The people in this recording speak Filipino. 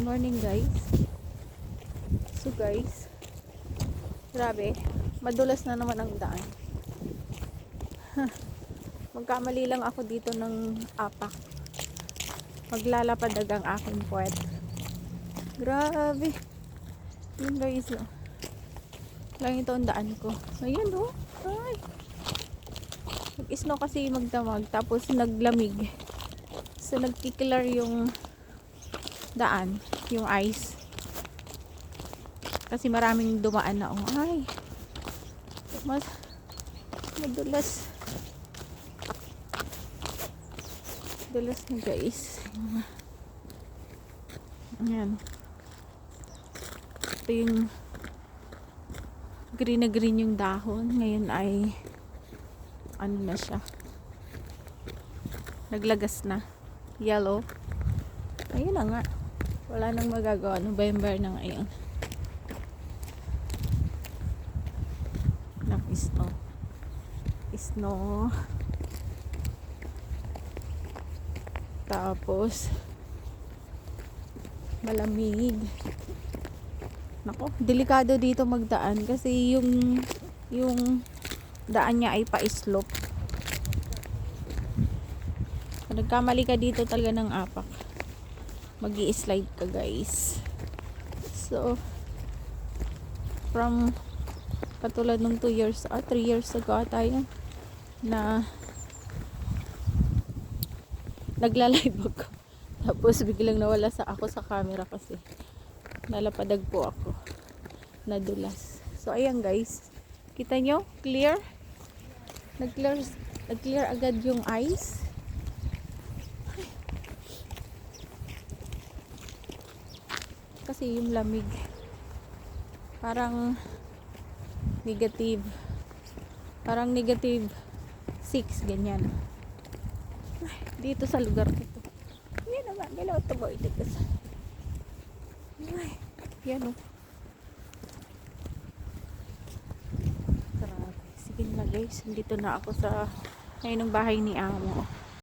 morning guys. So guys, grabe, madulas na naman ang daan. Magkamali lang ako dito ng apak. Maglalapad ang aking puwet. Grabe. Yun guys, oh. Lang ito ang daan ko. Ayan oh. Ay. Nag-snow kasi magdamag. Tapos naglamig. So nagkiklar yung daan. Yung ice. Kasi maraming dumaan na. Oh. Ay. Madulas. Madulas na guys. Ayan. Ito yung green na green yung dahon. Ngayon ay ano na siya, naglagas na, yellow. Ayun na nga, wala nang magagawa. November na ngayon. Snow tapos malamig. Nako, delikado dito magdaan kasi yung daan niya ay pa-slope. Kung nagkamali ka dito talaga ng apak, magi-slide ka guys. So from katulad nung 2 years 3 years ago tayo na nagla-live ako, tapos biglang nawala ako sa camera kasi nalapadag po ako, nadulas. So ayan guys, kita nyo, clear, nag-clear agad yung ice. Kasi yung lamig parang negative 6 ganyan. Dito sa lugar ito. Yan naman, galaw ito ba ito kasi. Ay, yan o. Grabe. Sige na guys, dito na ako sa ngayon ng bahay ni Amo.